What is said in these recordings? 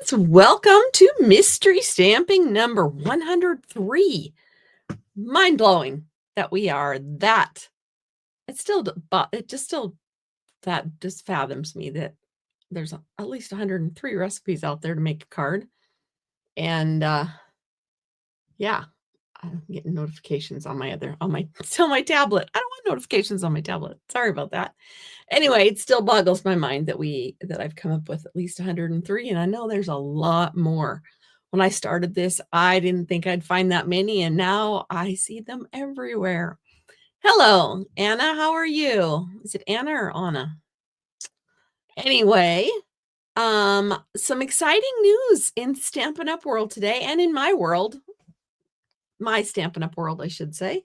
friends, welcome to Mystery Stamping number 103. Mind-blowing that we are that. It just fathoms me that there's at least 103 recipes out there to make a card. And yeah, I'm getting notifications on my tablet. I don't want notifications on my tablet. Sorry about that. Anyway, it still boggles my mind that I've come up with at least 103, and I know there's a lot more. When I started this, I didn't think I'd find that many, and now I see them everywhere. Hello, Anna. How are you? Is it Anna or Anna? Anyway, some exciting news in Stampin' Up! World today, and in my world, my Stampin' Up! World, I should say.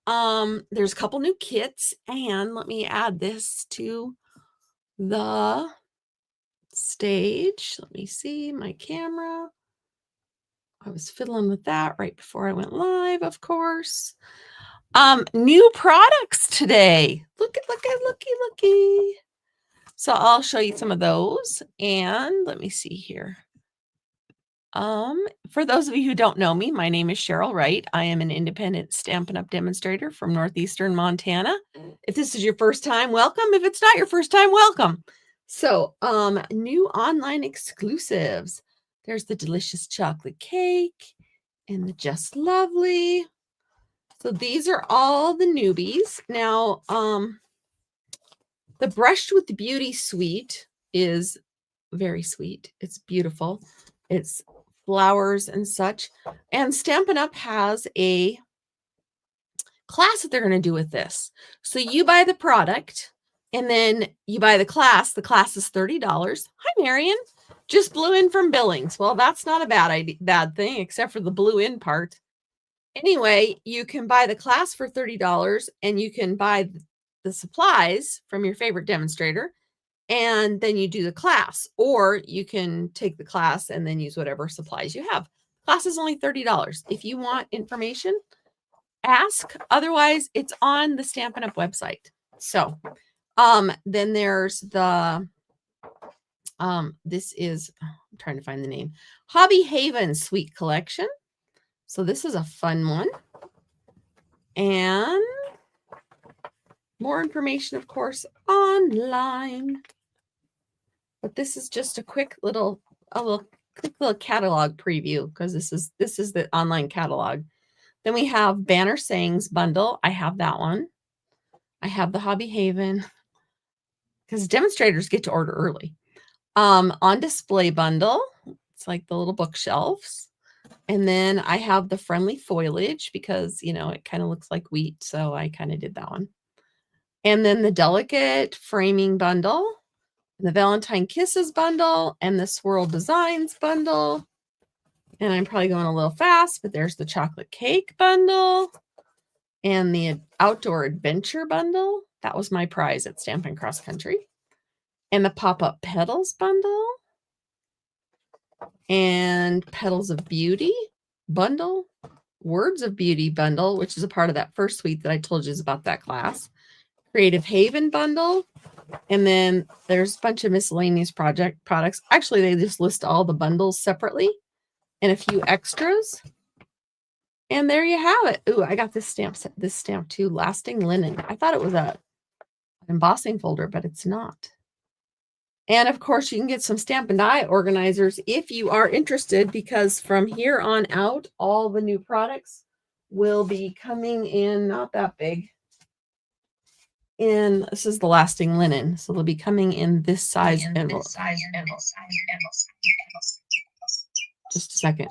There's a couple new kits, and let me add this to the stage. Let me see my camera. I was fiddling with that right before I went live, of course. New products today. Looky. So I'll show you some of those, and let me see here. For those of you who don't know me, my name is Cheryl Wright. I am an independent Stampin' Up! Demonstrator from northeastern Montana. If this is your first time, welcome. If it's not your first time, welcome. So, new online exclusives. There's the delicious chocolate cake and the just lovely. So these are all the newbies. Now, the Brushed with Beauty suite is very sweet. It's beautiful. It's flowers and such. And Stampin' Up! Has a class that they're going to do with this. So you buy the product and then you buy the class. The class is $30. Hi, Marion. Just blew in from Billings. Well, that's not a bad thing, except for the blew in part. Anyway, you can buy the class for $30 and you can buy the supplies from your favorite demonstrator, and then you do the class, or you can take the class and then use whatever supplies you have. Class is only $30. If you want information, ask. Otherwise, it's on the Stampin' Up! Website. So, then there's the, this is, I'm trying to find the name, Hobby Haven Sweet Collection. So this is a fun one. And more information, of course, online. But this is just a quick little catalog preview, because this is the online catalog. Then we have Banner Sayings bundle. I have that one. I have the Hobby Haven, because demonstrators get to order early. On display bundle. It's like the little bookshelves. And then I have the friendly foliage, because, it kind of looks like wheat. So I kind of did that one. And then the delicate framing bundle, the Valentine Kisses bundle, and the Swirl Designs bundle. And I'm probably going a little fast, but there's the chocolate cake bundle and the outdoor adventure bundle. That was my prize at Stampin' Cross Country. And the pop-up petals bundle. And Petals of Beauty bundle. Words of Beauty bundle, which is a part of that first suite that I told you is about that class. Creative Haven bundle. And then there's a bunch of miscellaneous products. Actually, they just list all the bundles separately and a few extras. And there you have it. Ooh, I got this stamp too, Lasting Linen. I thought it was an embossing folder, but it's not. And of course, you can get some Stampin' Die organizers if you are interested, because from here on out, all the new products will be coming in, not that big. This is the Lasting Linen, so they'll be coming in this size envelope. Just a second.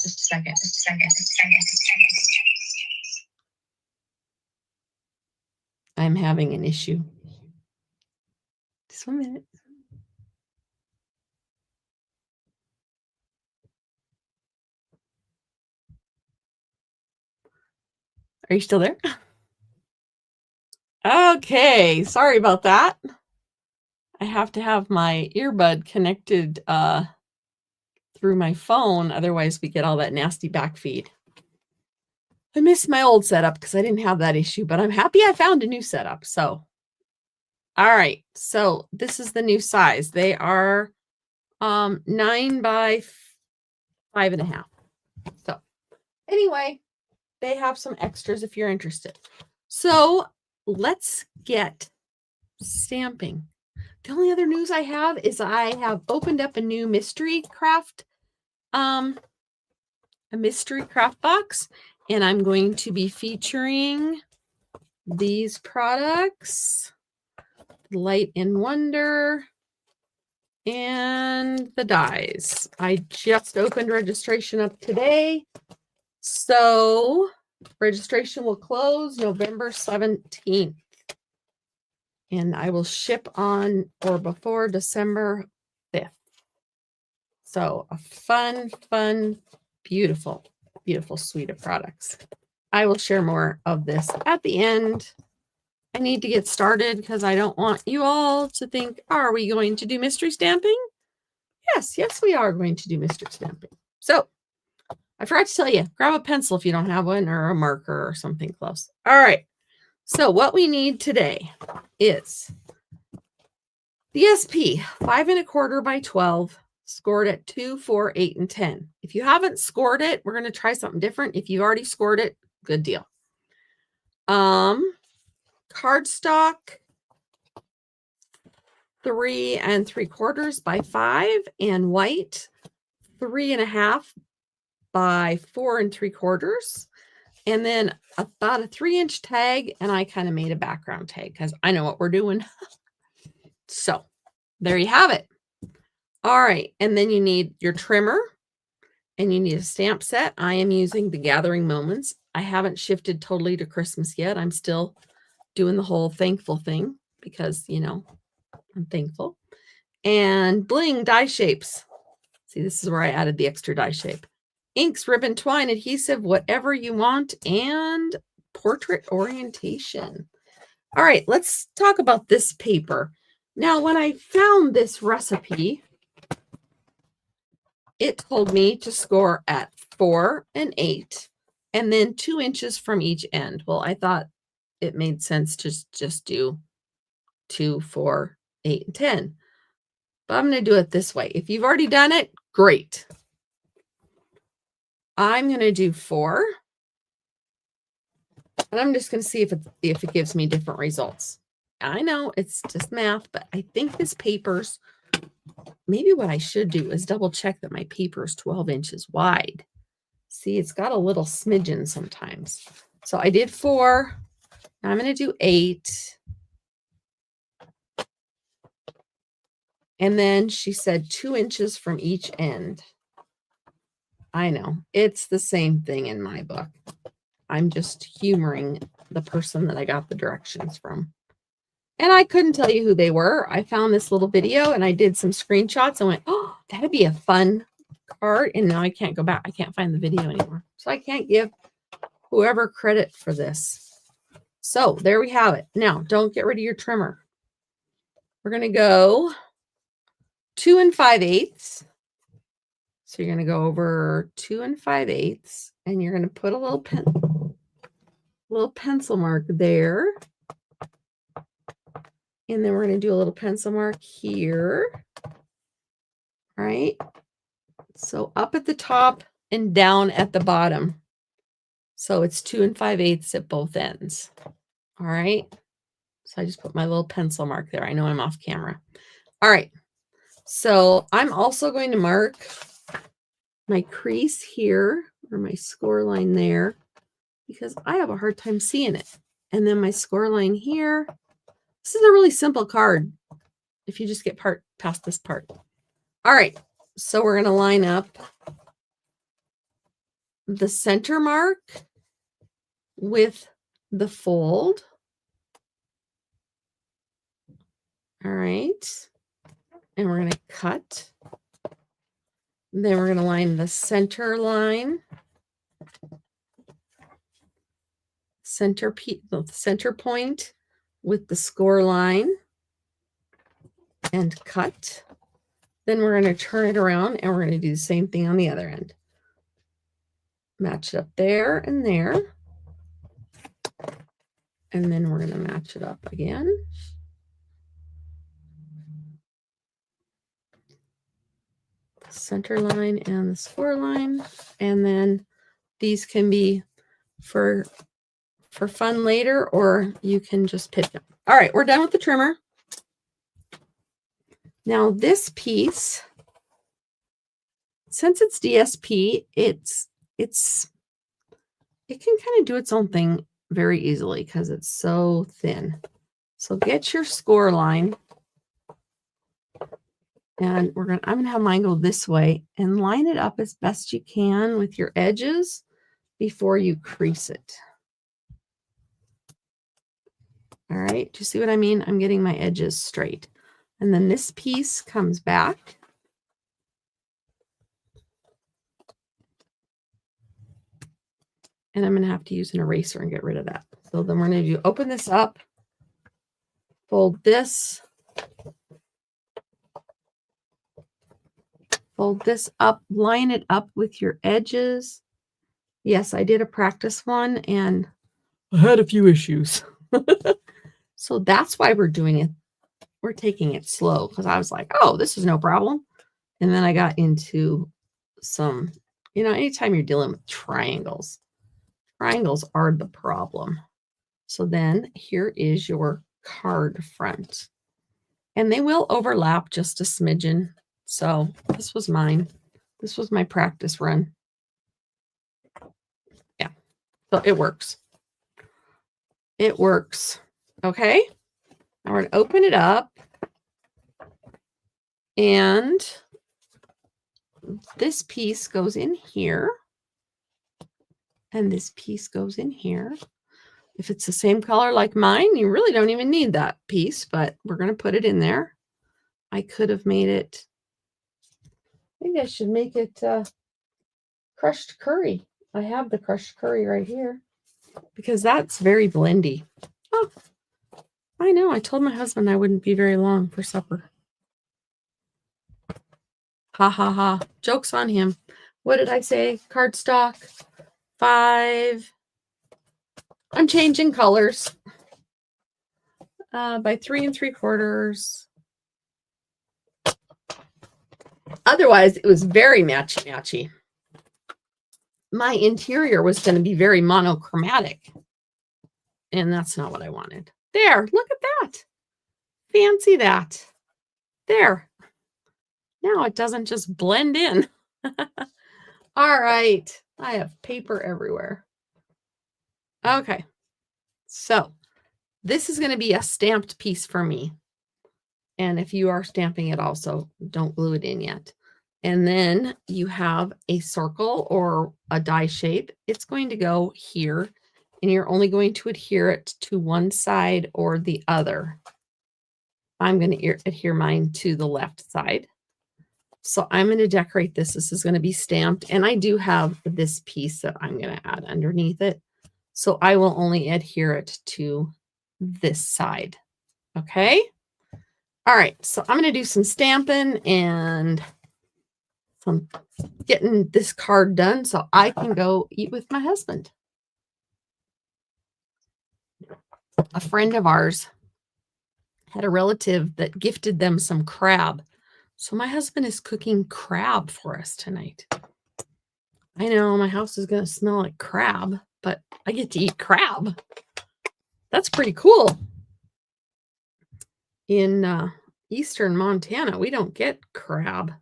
I'm having an issue. Just 1 minute. Are you still there? Okay, sorry about that. I have to have my earbud connected through my phone, otherwise we get all that nasty back feed. I missed my old setup because I didn't have that issue, but I'm happy I found a new setup. So, all right, so this is the new size. They are 9 by 5.5. So anyway, they have some extras if you're interested. So let's get stamping. The only other news I have is I have opened up a new mystery craft, a mystery craft box, and I'm going to be featuring these products, Light and Wonder, and the dies. I just opened registration up today. So registration will close November 17th. And I will ship on or before December 5th. So a fun, beautiful, beautiful suite of products. I will share more of this at the end. I need to get started because I don't want you all to think, are we going to do mystery stamping? Yes, we are going to do mystery stamping. So I forgot to tell you, grab a pencil if you don't have one, or a marker or something close. All right. So what we need today is the SP 5 1/4 by 12, scored at 2, 4, 8, and 10. If you haven't scored it, we're going to try something different. If you've already scored it, good deal. Cardstock 3 3/4 by 5, and white 3 1/2 by 4 3/4, and then about a 3-inch tag. And I kind of made a background tag because I know what we're doing. So there you have it. All right, and then you need your trimmer, and you need a stamp set. I am using the Gathering Moments. I haven't shifted totally to Christmas yet. I'm still doing the whole thankful thing because, you know, I'm thankful. And bling die shapes. See, this is where I added the extra die shape. Inks, ribbon, twine, adhesive, whatever you want, and portrait orientation. All right, let's talk about this paper. Now, when I found this recipe, it told me to score at 4 and 8, and then 2 inches from each end. Well, I thought it made sense to just do 2, 4, 8, and 10. But I'm going to do it this way. If you've already done it, great. I'm going to do 4. And I'm just going to see if it gives me different results. I know it's just math, but I think this paper's, maybe what I should do is double check that my paper is 12 inches wide. See, it's got a little smidgen sometimes. So I did 4. Now I'm going to do 8. And then she said 2 inches from each end. I know, it's the same thing in my book. I'm just humoring the person that I got the directions from. And I couldn't tell you who they were. I found this little video and I did some screenshots and went, oh, that'd be a fun card. And now I can't go back. I can't find the video anymore. So I can't give whoever credit for this. So there we have it. Now, don't get rid of your trimmer. We're going to go 2 5/8. So you're going to go over 2 5/8, and you're going to put a little pencil mark there. And then we're going to do a little pencil mark here. All right. So up at the top and down at the bottom. So it's 2 5/8 at both ends. All right. So I just put my little pencil mark there. I know I'm off camera. All right. So I'm also going to mark my crease here, or my score line there, because I have a hard time seeing it. And then my score line here. This is a really simple card if you just get past this part. All right, so we're going to line up the center mark with the fold. All right, and we're going to cut. Then we're going to line the center line, center point with the score line, and cut. Then we're going to turn it around and we're going to do the same thing on the other end. Match it up there and there. And then we're going to match it up again. center line and the score line. And then these can be for fun later, or you can just pick them. All right, we're done with the trimmer. Now this piece, since it's DSP, it can kind of do its own thing very easily because it's so thin. So get your score line, and I'm gonna have mine go this way and line it up as best you can with your edges before you crease it. All right, do you see what I mean? I'm getting my edges straight. And then this piece comes back. And I'm going to have to use an eraser and get rid of that. So then we're going to open this up, fold this up, line it up with your edges. Yes, I did a practice one and I had a few issues. So that's why we're doing it. We're taking it slow because I was like, oh, this is no problem. And then I got into some, anytime you're dealing with triangles are the problem. So then here is your card front. And they will overlap just a smidgen. So this was mine. This was my practice run. Yeah. So it works. It works. Okay. Now we're going to open it up. And this piece goes in here. And this piece goes in here. If it's the same color like mine, you really don't even need that piece, but we're going to put it in there. I could have made it, maybe I should make it crushed curry. I have the crushed curry right here because that's very blendy. Oh, I know. I told my husband I wouldn't be very long for supper. Ha ha ha. Joke's on him. What did I say? Cardstock 5. I'm changing colors by 3 3/4. Otherwise, it was very matchy-matchy. My interior was going to be very monochromatic, and that's not what I wanted. There, look at that. Fancy that. There. Now it doesn't just blend in. All right. I have paper everywhere. Okay. So this is going to be a stamped piece for me. And if you are stamping it also, don't glue it in yet. And then you have a circle or a die shape. It's going to go here, and you're only going to adhere it to one side or the other. I'm going to adhere mine to the left side. So I'm going to decorate this. This is going to be stamped. And I do have this piece that I'm going to add underneath it. So I will only adhere it to this side. Okay. All right. So I'm going to do some stamping and some getting this card done so I can go eat with my husband. A friend of ours had a relative that gifted them some crab. So my husband is cooking crab for us tonight. I know my house is going to smell like crab, but I get to eat crab. That's pretty cool. In eastern Montana, we don't get crab.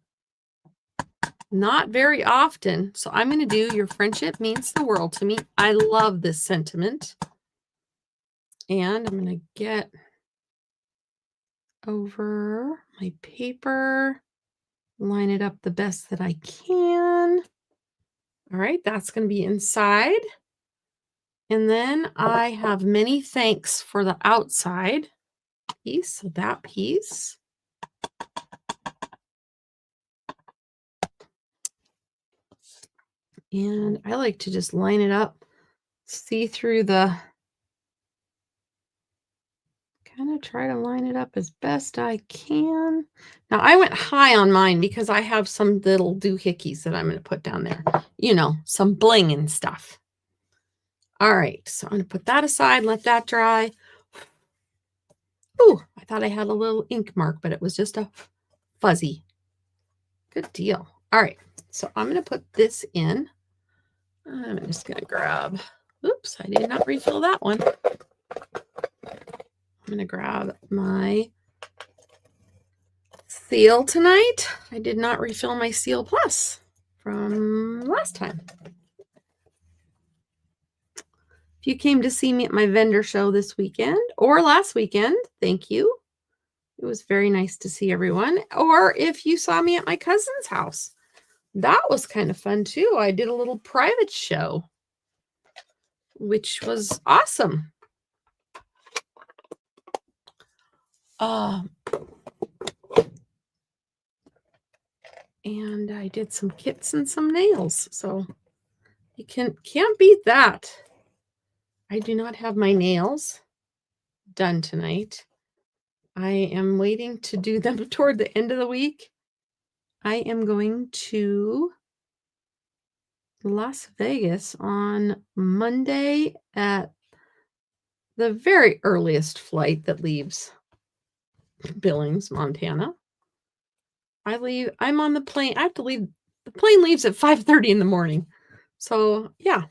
Not very often. So I'm going to do Your Friendship Means the World to Me. I love this sentiment. And I'm going to get over my paper, line it up the best that I can. All right, that's going to be inside. And then I have many thanks for the outside piece. So that piece. And I like to just line it up, see through the, kind of try to line it up as best I can. Now I went high on mine because I have some little doohickeys that I'm going to put down there. Some bling and stuff. All right, so I'm going to put that aside, let that dry. Ooh, I thought I had a little ink mark, but it was just a fuzzy. Good deal. All right, so I'm going to put this in. I'm just going to grab, oops, I did not refill that one. I'm going to grab my Seal tonight. I did not refill my Seal Plus from last time. If you came to see me at my vendor show this weekend or last weekend, thank you. It was very nice to see everyone. Or if you saw me at my cousin's house, that was kind of fun too. I did a little private show, which was awesome. And I did some kits and some nails. So you can't beat that. I do not have my nails done tonight. I am waiting to do them toward the end of the week. I am going to Las Vegas on Monday at the very earliest flight that leaves Billings, Montana. I'm on the plane. I have to leave. The plane leaves at 5:30 in the morning. So yeah,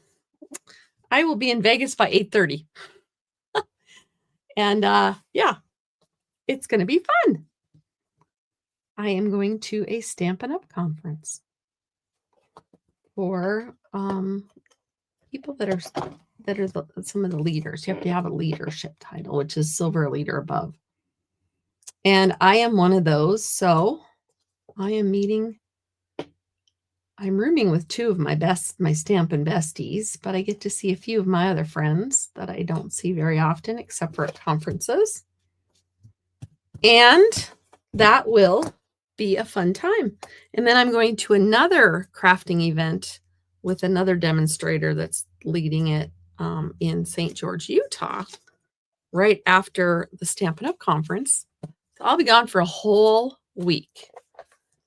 I will be in Vegas by 8:30. And yeah, it's going to be fun. I am going to a Stampin' Up! Conference for people that are some of the leaders. You have to have a leadership title, which is silver leader above. And I am one of those. So I'm rooming with two of my Stampin' besties, but I get to see a few of my other friends that I don't see very often, except for at conferences. And that will be a fun time. And then I'm going to another crafting event with another demonstrator that's leading it in St. George, Utah, right after the Stampin' Up! Conference. So I'll be gone for a whole week.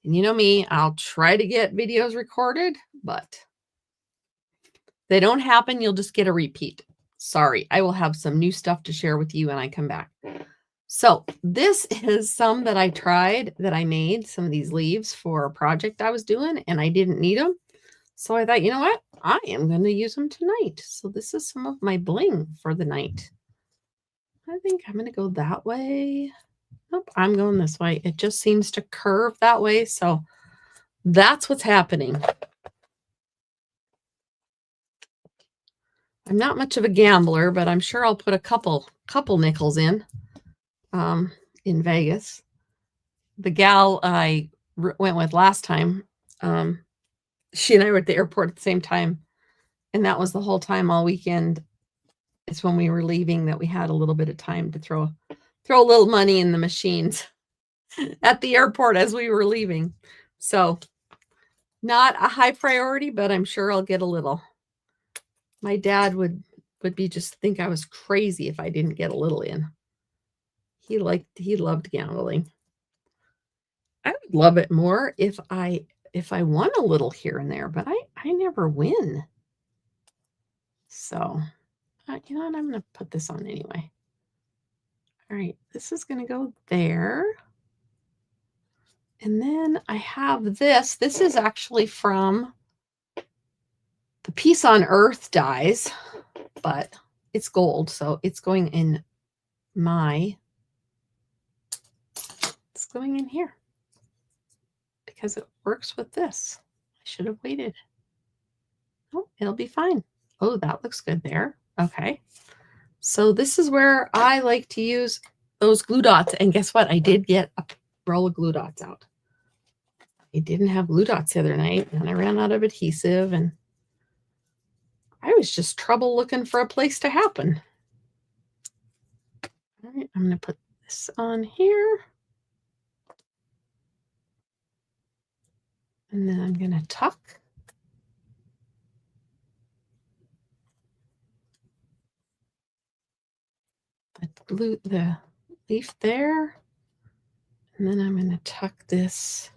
And you know me, I'll try to get videos recorded, but if they don't happen, you'll just get a repeat. Sorry, I will have some new stuff to share with you when I come back. So this is some that I tried that I made, some of these leaves for a project I was doing, and I didn't need them. So I thought, you know what? I am going to use them tonight. So this is some of my bling for the night. I think I'm going to go that way. Nope, I'm going this way. It just seems to curve that way. So that's what's happening. I'm not much of a gambler, but I'm sure I'll put a couple nickels in Vegas. The gal I went with last time, she and I were at the airport at the same time. And that was the whole time all weekend. It's when we were leaving that we had a little bit of time to throw a little money in the machines at the airport as we were leaving. So not a high priority, but I'm sure I'll get a little. My dad would just think I was crazy if I didn't get a little in. He loved gambling. I would love it more if I won a little here and there, but I never win. So, you know what? I'm going to put this on anyway. All right, this is going to go there. And then I have this. This is actually from the Peace on Earth dies, but it's gold, so it's going in it's going in here because it works with this. I should have waited. Oh, it'll be fine. Oh, that looks good there. Okay. So this is where I like to use those glue dots. And guess what? I did get a roll of glue dots out. I didn't have glue dots the other night, and I ran out of adhesive, and I was just trouble looking for a place to happen. All right, I'm going to put this on here. And then I'm going to tuck. The leaf there. And then I'm going to tuck this.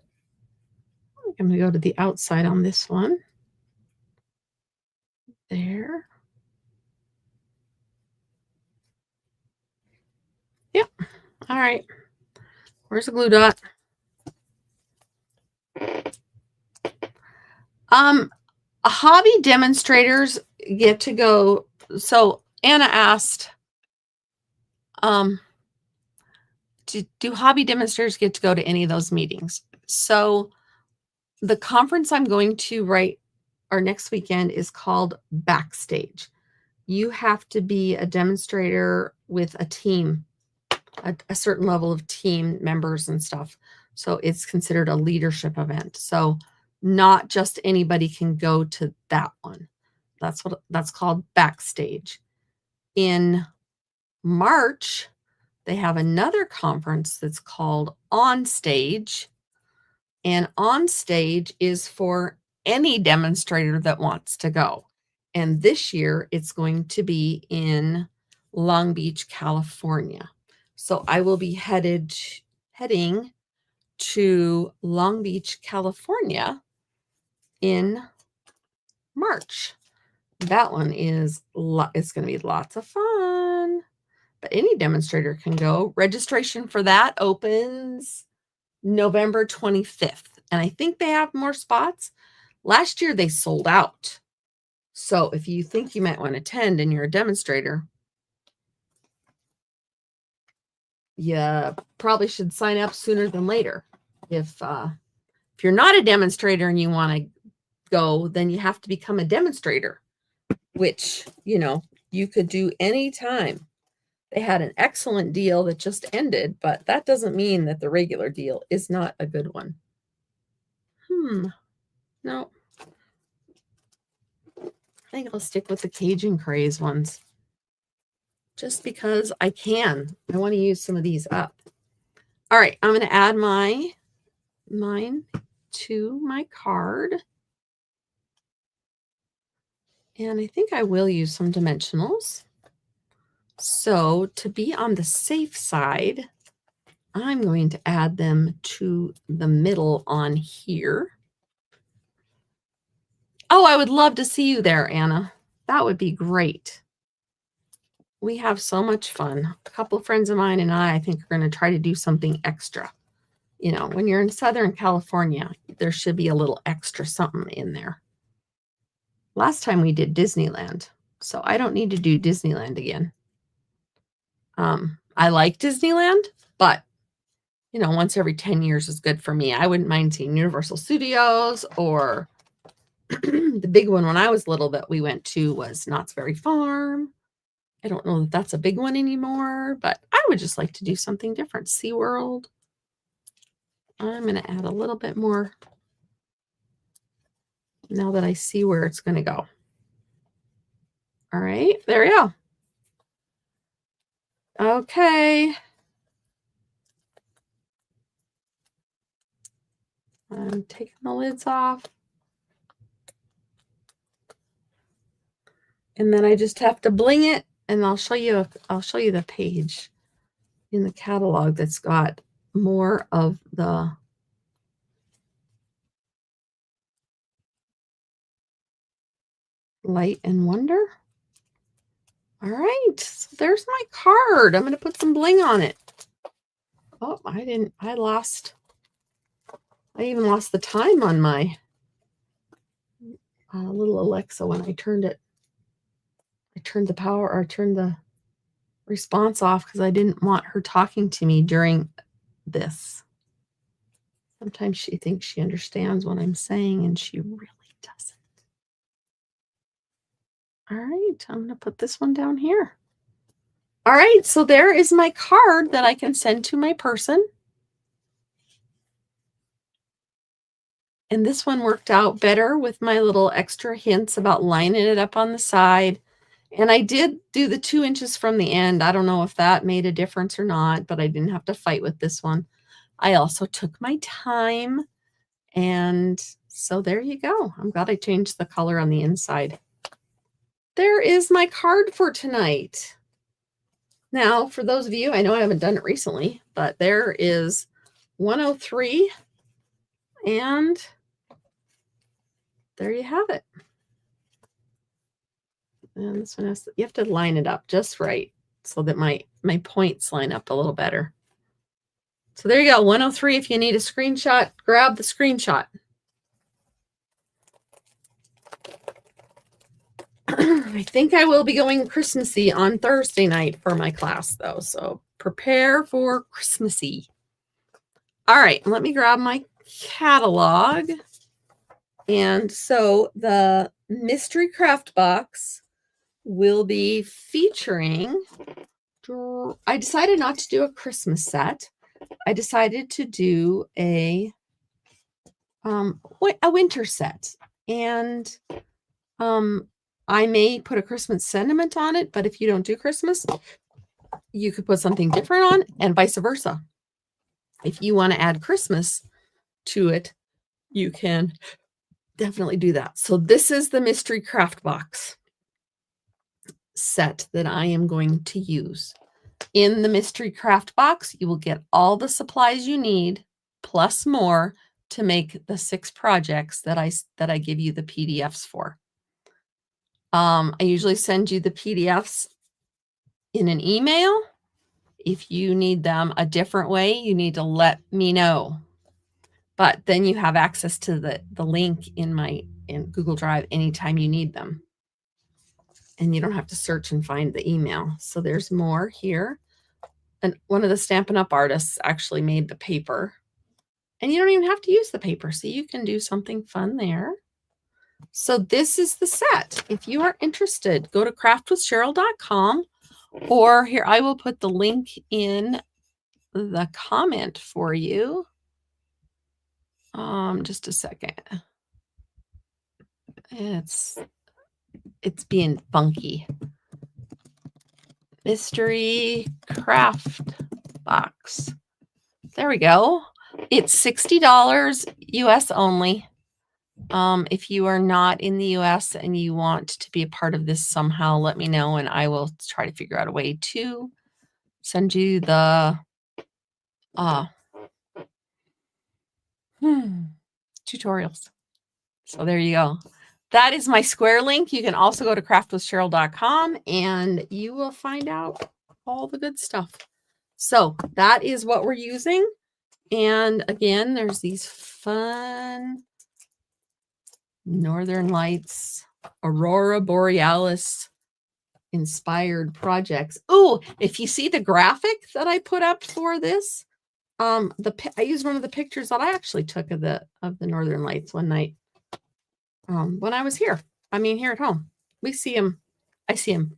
I'm going to go to the outside on this one. There. Yep. All right. Where's the glue dot? Hobby demonstrators get to go. So Anna asked, do hobby demonstrators get to go to any of those meetings? So the conference I'm going to right our next weekend is called Backstage. You have to be a demonstrator with a team, a certain level of team members and stuff. So it's considered a leadership event. So not just anybody can go to that one. That's called Backstage. In March, they have another conference that's called On Stage. And On Stage is for any demonstrator that wants to go. And this year it's going to be in Long Beach, California. So I will be heading to Long Beach, California in March. That one is it's going to be lots of fun. But any demonstrator can go. Registration for that opens November 25th. And I think they have more spots. Last year they sold out. So if you think you might want to attend and you're a demonstrator, you probably should sign up sooner than later. If you're not a demonstrator and you want to go, then you have to become a demonstrator, which, you could do anytime. They had an excellent deal that just ended, but that doesn't mean that the regular deal is not a good one. No. I think I'll stick with the Cajun Craze ones. Just because I can. I want to use some of these up. All right, I'm going to add mine to my card. And I think I will use some dimensionals. So to be on the safe side, I'm going to add them to the middle on here. Oh, I would love to see you there, Anna. That would be great. We have so much fun. A couple of friends of mine and I think are going to try to do something extra. When you're in Southern California, there should be a little extra something in there. Last time we did Disneyland, so I don't need to do Disneyland again. I like Disneyland, but once every 10 years is good for me. I wouldn't mind seeing Universal Studios, or the big one when I was little that we went to was Knott's Berry Farm. I don't know that that's a big one anymore, but I would just like to do something different. SeaWorld. I'm going to add a little bit more now that I see where it's going to go. All right, there we go. Okay. I'm taking the lids off. And then I just have to bling it, and I'll show you the page in the catalog that's got more of the light and wonder. All right, so there's my card. I'm going to put some bling on it. Oh, I even lost the time on my little Alexa when I turned it. I turned the power, or turned the response off because I didn't want her talking to me during this. Sometimes she thinks she understands what I'm saying, and she really doesn't. All right, I'm going to put this one down here. All right, so there is my card that I can send to my person. And this one worked out better with my little extra hints about lining it up on the side. And I did do the 2 inches from the end. I don't know if that made a difference or not, but I didn't have to fight with this one. I also took my time. And so there you go. I'm glad I changed the color on the inside. There is my card for tonight. Now, for those of you, I know I haven't done it recently, but there is 103. And there you have it. And this one you have to line it up just right so that my points line up a little better. So there you go, 103. If you need a screenshot, grab the screenshot. I think I will be going Christmassy on Thursday night for my class, though. So prepare for Christmassy. All right, let me grab my catalog. And so the mystery craft box will be featuring, I decided not to do a Christmas set. I decided to do a winter set. And I may put a Christmas sentiment on it, but if you don't do Christmas, you could put something different on, and vice versa. If you want to add Christmas to it, you can definitely do that. So this is the mystery craft box set that I am going to use. In the mystery craft box, you will get all the supplies you need, plus more, to make the 6 projects that I give you the PDFs for. I usually send you the PDFs in an email. If you need them a different way, you need to let me know. But then you have access to the link in Google Drive anytime you need them. And you don't have to search and find the email. So there's more here. And one of the Stampin' Up! Artists actually made the paper. And you don't even have to use the paper, so you can do something fun there. So this is the set. If you are interested, go to craftwithcheryl.com, or here, I will put the link in the comment for you. Just a second. It's being funky. Mystery craft box. There we go. It's $60 US only. If you are not in the US and you want to be a part of this somehow, let me know and I will try to figure out a way to send you the tutorials. So there you go. That is my Square link. You can also go to craftwithcheryl.com and you will find out all the good stuff. So that is what we're using. And again, there's these fun Northern Lights, Aurora Borealis inspired projects. Oh, if you see the graphic that I put up for this, I used one of the pictures that I actually took of the Northern Lights one night when I was here. I mean, here at home. We see them. I see them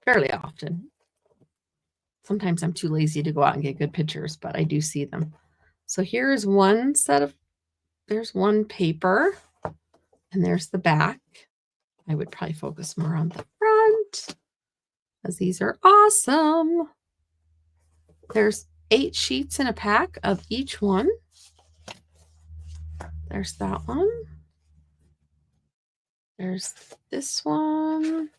fairly often. Sometimes I'm too lazy to go out and get good pictures, but I do see them. So here's one set of, there's one paper, and there's the back. I would probably focus more on the front, because these are awesome. There's 8 sheets in a pack of each one. There's that one. There's this one.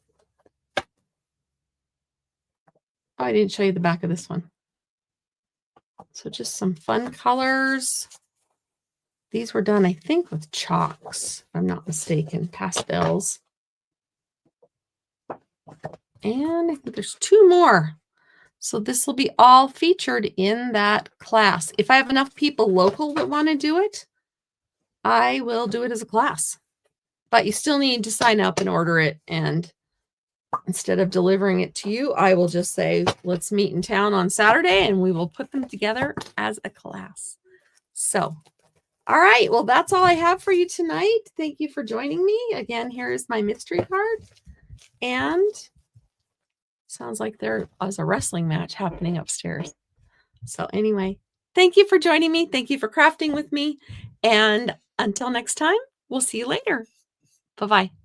Oh, I didn't show you the back of this one. So just some fun colors. These were done, I think, with chalks, if I'm not mistaken, pastels. And I think there's 2 more. So this will be all featured in that class. If I have enough people local that want to do it, I will do it as a class. But you still need to sign up and order it. And instead of delivering it to you, I will just say, let's meet in town on Saturday and we will put them together as a class. So, all right. Well, that's all I have for you tonight. Thank you for joining me. Again, here is my mystery card. And sounds like there is a wrestling match happening upstairs. So anyway, thank you for joining me. Thank you for crafting with me. And until next time, we'll see you later. Bye-bye.